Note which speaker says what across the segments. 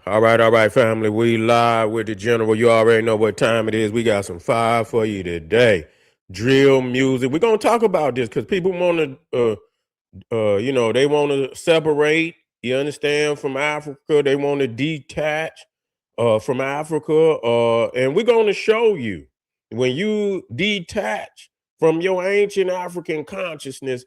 Speaker 1: All right, family. We live with the general. You already know what time it is. We got some fire for you today. Drill music. We're gonna talk about this because people want to, they want to separate. You understand from Africa. They want to detach from Africa, and we're gonna show you when you detach from your ancient African consciousness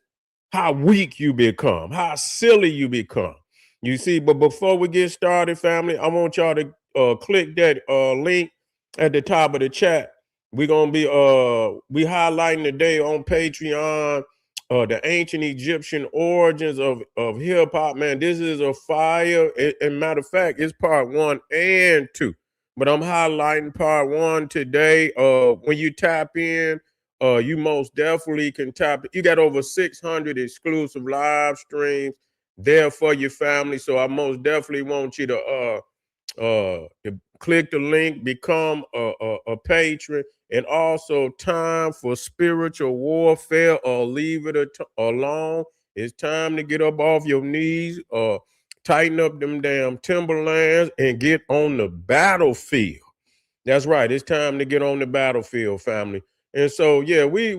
Speaker 1: how weak you become, how silly you become. You see, but before we get started, family, I want y'all to click that link at the top of the chat. We're gonna be we highlighting today on Patreon the ancient Egyptian origins of hip hop. Man, this is a fire. And matter of fact, it's part 1 and 2. But I'm highlighting part 1 today. When you tap in, you most definitely can tap. You got over 600 exclusive live streams there for your family. So I most definitely want you to click the link, become a patron, and also time for spiritual warfare or leave it alone. It's time to get up off your knees, tighten up them damn Timberlands, and get on the battlefield. That's right. It's time to get on the battlefield, family. And so, yeah, we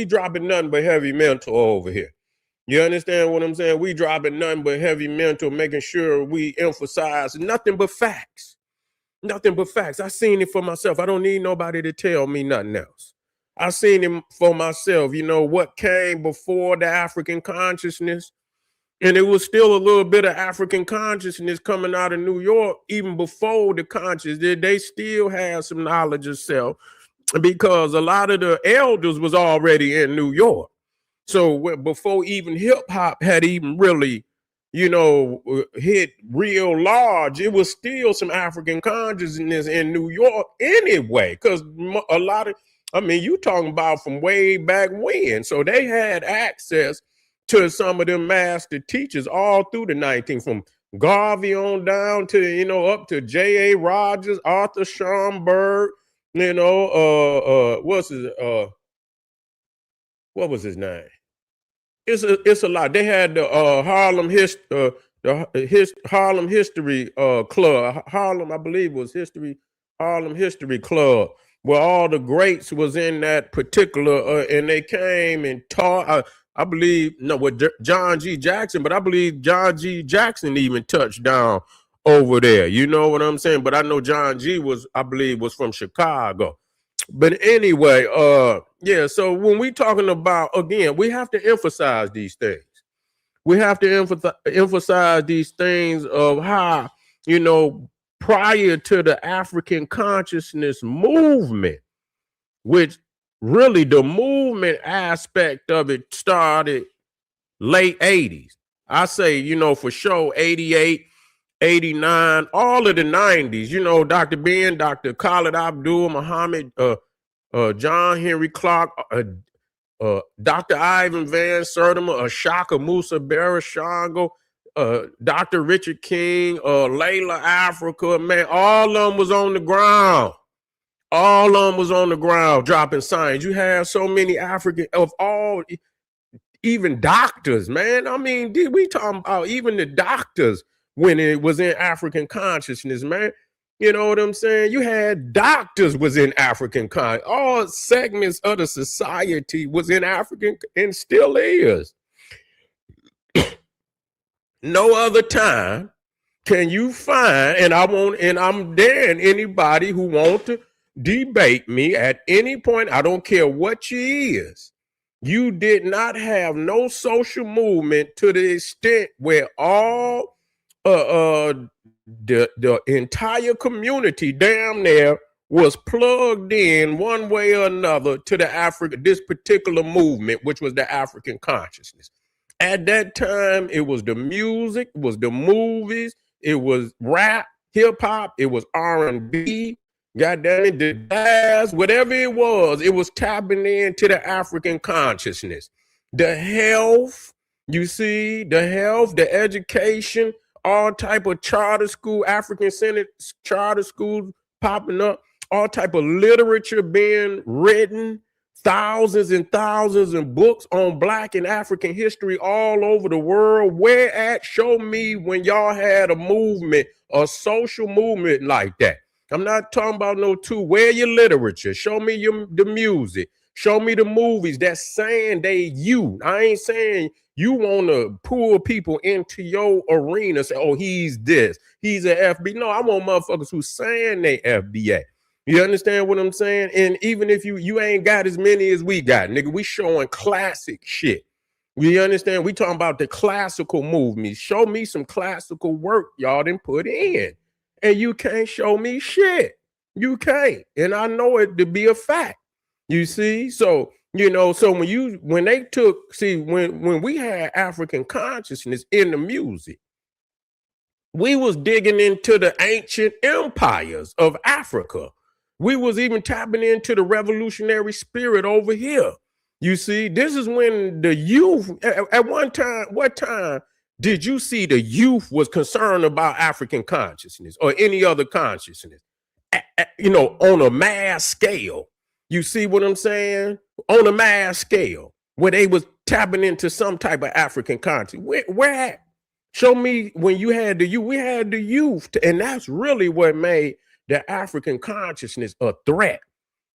Speaker 1: dropping nothing but heavy mental over here. You understand what I'm saying? We dropping nothing but heavy mental, making sure we emphasize nothing but facts. Nothing but facts. I seen it for myself. I don't need nobody to tell me nothing else. I seen it for myself. You know what came before the African consciousness, and it was still a little bit of African consciousness coming out of New York, even before the consciousness. They still had some knowledge of self because a lot of the elders was already in New York. So before even hip hop had even really, hit real large, it was still some African consciousness in New York anyway. Because a lot of, you talking about from way back when. So they had access to some of them master teachers all through the 19th, from Garvey on down to, up to J.A. Rogers, Arthur Schomburg, what was his name? It's a lot. They had the Harlem History Club. Harlem, I believe, was Harlem History Club, where all the greats was in that particular, and they came and taught. I believe with John G. Jackson, but I believe John G. Jackson even touched down over there. You know what I'm saying? But I know John G. I believe, was from Chicago. But anyway, yeah, so when we talking about, again, we have to emphasize these things. We have to emphasize these things of how, prior to the African consciousness movement, which really the movement aspect of it started late 80s. I say, for sure, 88, 89, all of the 90s, Dr. Ben, Dr. Khalid Abdul Muhammad, John Henry Clark, Dr. Ivan Van Sertima, Shaka Musa Barashango, Dr. Richard King, Layla Africa, man, all of them was on the ground. All of them was on the ground dropping signs. You have so many African, of all, even doctors, man. We talking about even the doctors when it was in African consciousness, man. You know what I'm saying? You had doctors was in African all segments of the society was in African and still is. No other time can you find, and I'm daring anybody who want to debate me at any point, I don't care what you is. You did not have no social movement to the extent where all the entire community damn near was plugged in one way or another to this particular movement, which was the African consciousness. At that time, it was the music, it was the movies, it was rap, hip hop, it was R&B, goddamn it, the jazz, whatever it was tapping into the African consciousness. The health, the education, all type of charter school, African Senate charter schools popping up, all type of literature being written thousands and thousands of books on Black and African history all over the world. Where at? Show me when y'all had a movement, a social movement like that. I'm not talking about no two. Where your literature? Show me the music. Show me the movies that's saying they you. I ain't saying you want to pull people into your arena. Say, oh, he's this. He's an FB. No, I want motherfuckers who saying they FBA. You understand what I'm saying? And even if you ain't got as many as we got, nigga, we showing classic shit. You understand? We talking about the classical movement. Show me some classical work y'all didn't put in. And you can't show me shit. You can't. And I know it to be a fact. You see? So, so when they took, when we had African consciousness in the music, we was digging into the ancient empires of Africa. We was even tapping into the revolutionary spirit over here. You see, this is when the youth, at one time, what time did you see the youth was concerned about African consciousness or any other consciousness? On a mass scale. You see what I'm saying? On a mass scale, where they was tapping into some type of African consciousness. Where at? Show me when you had the youth. We had the youth, and that's really what made the African consciousness a threat.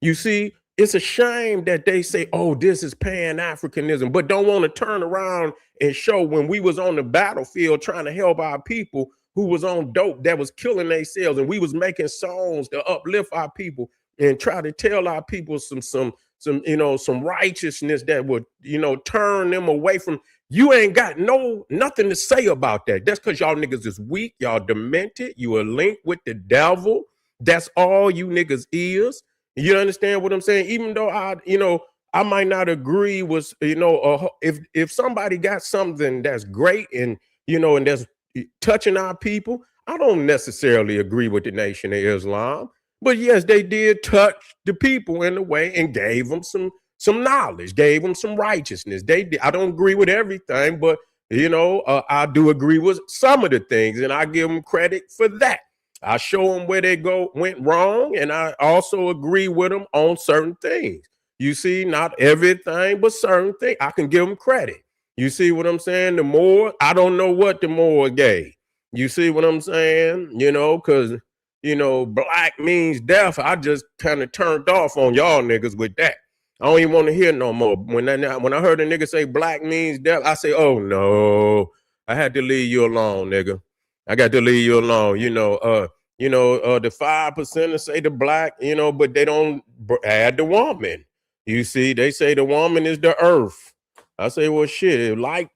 Speaker 1: You see, it's a shame that they say, oh, this is Pan-Africanism, but don't want to turn around and show when we was on the battlefield trying to help our people who was on dope that was killing themselves, and we was making songs to uplift our people and try to tell our people some righteousness that would, turn them away from. You ain't got nothing to say about that. That's because y'all niggas is weak. Y'all demented. You are linked with the devil. That's all you niggas is. You understand what I'm saying? Even though I might not agree with, if somebody got something that's great and that's touching our people, I don't necessarily agree with the Nation of Islam. But yes, they did touch the people in a way and gave them some knowledge, gave them some righteousness. They did. I don't agree with everything, but I do agree with some of the things, and I give them credit for that. I show them where they went wrong, and I also agree with them on certain things. You see, not everything, but certain things. I can give them credit. You see what I'm saying? The more, I don't know what the more gave. You see what I'm saying? Because black means death. I just kind of turned off on y'all niggas with that. I don't even want to hear no more. When I heard a nigga say black means death, I say, oh no, I had to leave you alone, nigga. I got to leave you alone. The 5% say the black, but they don't add the woman. You see, they say the woman is the earth. I say, well, shit, light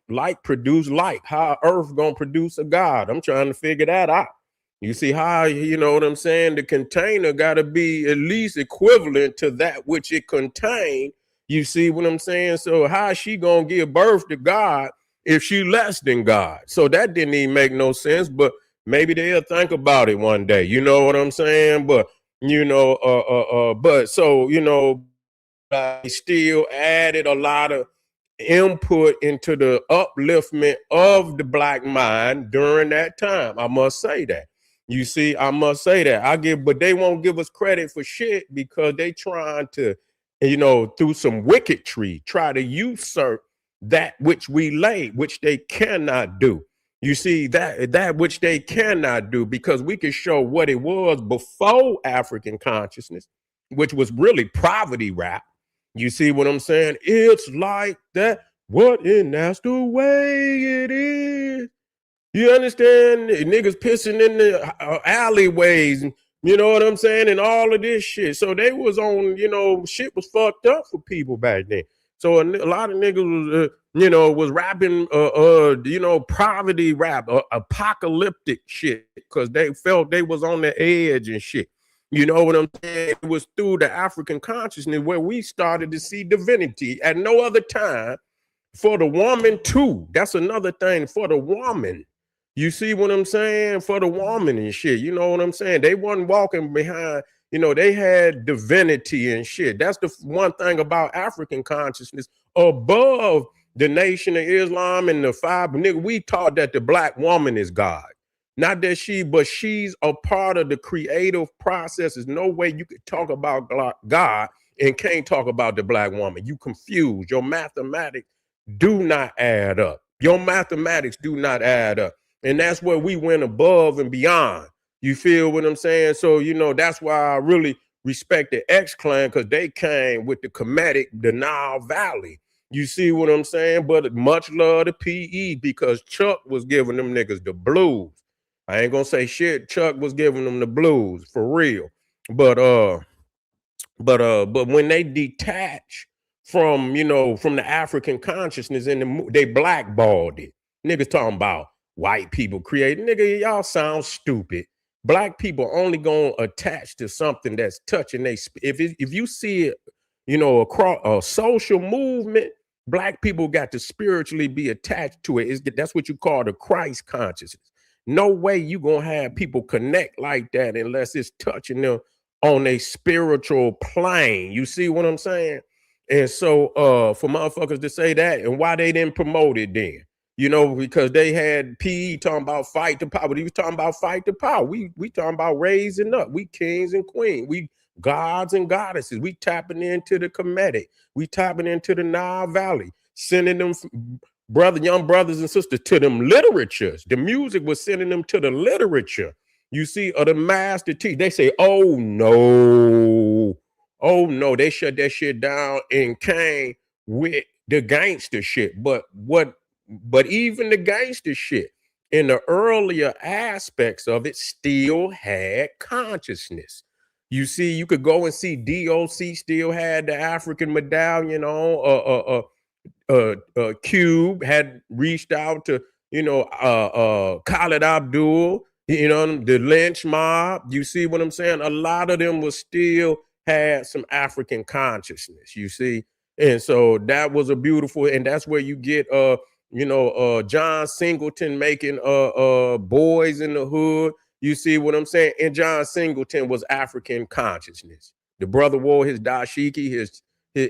Speaker 1: produce light. How earth gonna produce a God? I'm trying to figure that out. You see how, what I'm saying? The container got to be at least equivalent to that which it contained. You see what I'm saying? So how is she going to give birth to God if she less than God? So that didn't even make no sense, but maybe they'll think about it one day. You know what I'm saying? But, I still added a lot of input into the upliftment of the black mind during that time. I must say that. You see, I must say that. But they won't give us credit for shit because they trying to, through some wicketry, try to usurp that which we laid, which they cannot do. You see, that which they cannot do, because we can show what it was before African consciousness, which was really poverty rap. You see what I'm saying? It's like that. And that's the way it is. You understand? Niggas pissing in the alleyways, you know what I'm saying? And all of this shit. So they was on, shit was fucked up for people back then. So a lot of niggas was, was rapping, poverty rap, apocalyptic shit, because they felt they was on the edge and shit. You know what I'm saying? It was through the African consciousness where we started to see divinity at no other time. For the woman too. That's another thing. For the woman. You see what I'm saying? For the woman and shit. You know what I'm saying? They wasn't walking behind, they had divinity and shit. That's the one thing about African consciousness above the Nation of Islam and the five. Nigga, we taught that the black woman is God. Not that but she's a part of the creative process. There's no way you could talk about God and can't talk about the black woman. You confused. Your mathematics do not add up. Your mathematics do not add up. And that's where we went above and beyond. You feel what I'm saying? So, that's why I really respect the X Clan, because they came with the comedic, the Nile Valley. You see what I'm saying? But much love to PE, because Chuck was giving them niggas the blues. I ain't gonna say shit. Chuck was giving them the blues for real. But when they detach from the African consciousness, they blackballed it. Niggas talking about white people creating. Nigga, y'all sound stupid. Black people only gonna attach to something that's touching they. If you see it, across a social movement, black people got to spiritually be attached to it. That's what you call the Christ consciousness. No way you gonna have people connect like that unless it's touching them on a spiritual plane. You see what I'm saying? And so for motherfuckers to say that, and why they didn't promote it then, because they had PE talking about fight the power. He was talking about fight the power. We talking about raising up. We kings and queens. We gods and goddesses. We tapping into the comedic. We tapping into the Nile Valley, sending them young brothers and sisters to them literatures. The music was sending them to the literature. You see, or the master teach. They say, oh no, they shut that shit down and came with the gangster shit. But even the gangster shit in the earlier aspects of it still had consciousness. You see, you could go and see DOC still had the African medallion on. Cube had reached out to, Khaled Abdul, the lynch mob. You see what I'm saying? A lot of them was still had some African consciousness, you see? And so that was a beautiful, and that's where you get, John Singleton making Boys in the Hood. You see what I'm saying? And John Singleton was African consciousness. The brother wore his dashiki,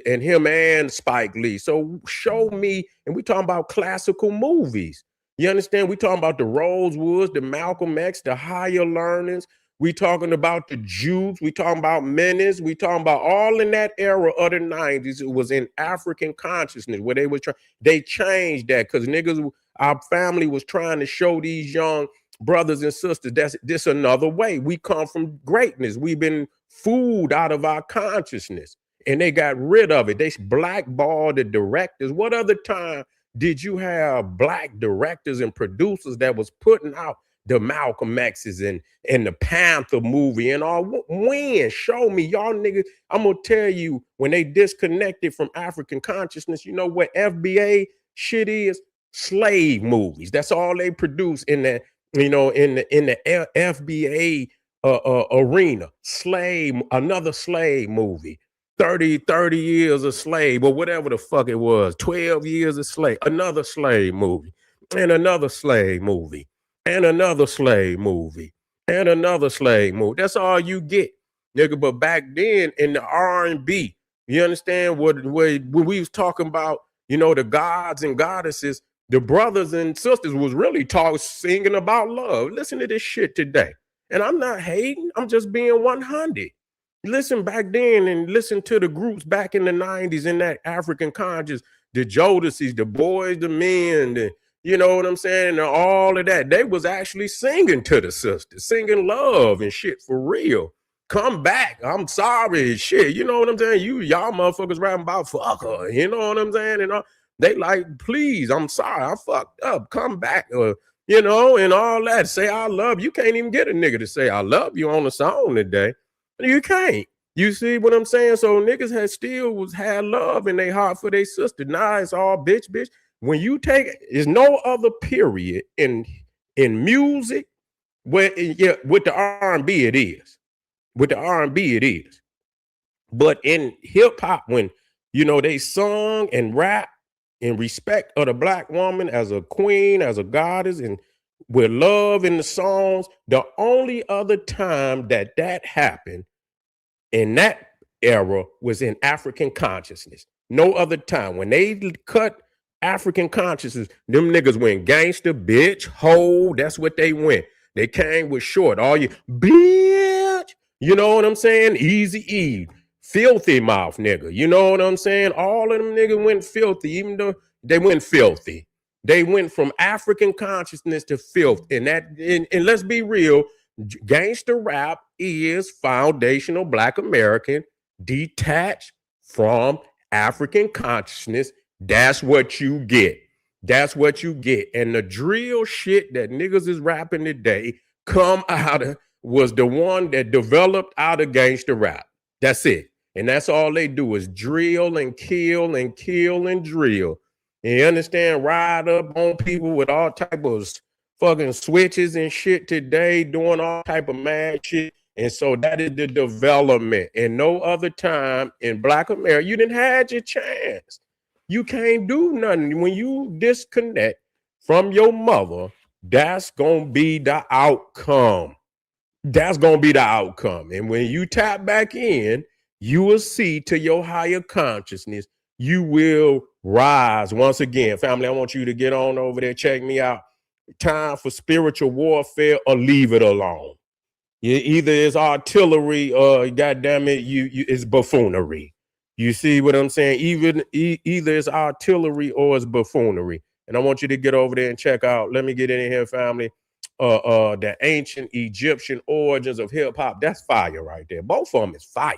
Speaker 1: and him and Spike Lee. So show me, and we talking about classical movies. You understand? We talking about the Rosewoods, the Malcolm X, the Higher Learnings. We talking about the Jews. We talking about Menace. We talking about all in that era of the 90s. It was in African consciousness where they changed that because niggas, our family was trying to show these young brothers and sisters that's this another way. We come from greatness. We've been fooled out of our consciousness. And they got rid of it. They blackballed the directors. What other time did you have black directors and producers that was putting out the Malcolm X's and the Panther movie and all? When? Show me. Y'all niggas, I'm going to tell you, when they disconnected from African consciousness, you know what FBA shit is? Slave movies. That's all they produce in the, in the FBA arena. Another slave movie. 30 years a slave, or whatever the fuck it was, 12 years a slave, another slave movie, and another slave movie, and another slave movie, and another slave movie. That's all you get, nigga. But back then in the R&B, you understand when we was talking about, the gods and goddesses, the brothers and sisters was really singing about love. Listen to this shit today. And I'm not hating, I'm just being 100. Listen back then and listen to the groups back in the 90s in that African conscious, the Jodeci's, the Boys, the Men, you know what I'm saying? And all of that. They was actually singing to the sisters, singing love and shit for real. Come back. I'm sorry. Shit. You know what I'm saying? Y'all motherfuckers rapping about fuck her. You know what I'm saying? And they like, please, I'm sorry. I fucked up. Come back. And all that. Say I love you. You can't even get a nigga to say I love you on a song today. You can't. You see what I'm saying? So niggas had love in their heart for their sister. Now it's all bitch. When you take it, there's no other period in music where with the R&B it is. With the R&B it is. But in hip hop, when they sung and rap in respect of the black woman as a queen, as a goddess, and with love in the songs, the only other time that happened in that era was in African consciousness. No other time. When they cut African consciousness, them niggas went gangster, bitch, hoe. That's what they went. They came with short. All you bitch. You know what I'm saying? Easy E. filthy mouth nigga. You know what I'm saying? All of them niggas went filthy, even though they went filthy. They went from African consciousness to filth. And let's be real, gangster rap is foundational Black American, detached from African consciousness. That's what you get. That's what you get. And the drill shit that niggas is rapping today come out of was the one that developed out of gangster rap. That's it. And that's all they do is drill and kill and kill and drill. And you understand? Ride up on people with all type of fucking switches and shit today, doing all type of mad shit. And so that is the development. And no other time in Black America, you didn't have your chance. You can't do nothing. When you disconnect from your mother, that's gonna be the outcome. That's gonna be the outcome. And when you tap back in, you will see to your higher consciousness, you will rise once again. Family, I want you to get on over there, check me out. Time for spiritual warfare or leave it alone. Either it's artillery or goddamn it, it's buffoonery. You see what I'm saying? Either it's artillery or it's buffoonery. And I want you to get over there and check out. Let me get in here, family. The ancient Egyptian origins of hip hop. That's fire right there. Both of them is fire.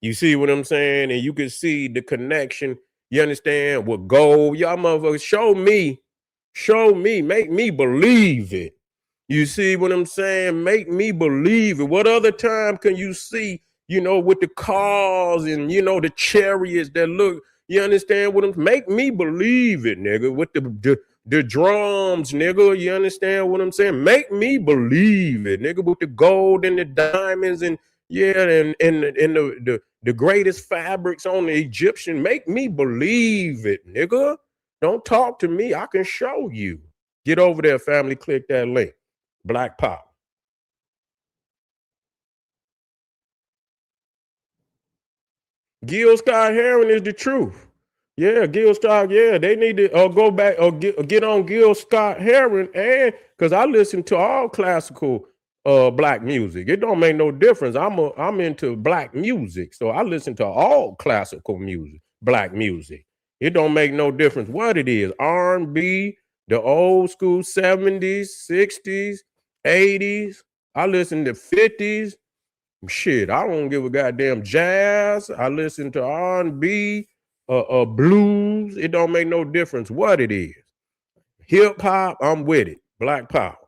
Speaker 1: You see what I'm saying? And you can see the connection. You understand? With gold, y'all motherfuckers, show me, make me believe it. You see what I'm saying? Make me believe it. What other time can you see, with the cars and, the chariots that look, you understand what I'm, make me believe it, nigga, with the drums, nigga, you understand what I'm saying? Make me believe it, nigga, with the gold and the diamonds and, yeah, and the greatest fabrics on the Egyptian. Make me believe it, nigga. Don't talk to me. I can show you. Get over there, family. Click that link. Black Pop. Gil Scott Heron is the truth. Yeah, Gil Scott. Yeah, they need to go back or get on Gil Scott Heron, and because I listen to all classical black music. It don't make no difference. I'm into black music, so I listen to all classical music, black music. It don't make no difference what it is. R&B, the old school 70s, 60s, 80s. I listen to 50s. Shit, I don't give a goddamn jazz. I listen to R&B, blues. It don't make no difference what it is. Hip hop, I'm with it. Black Pop.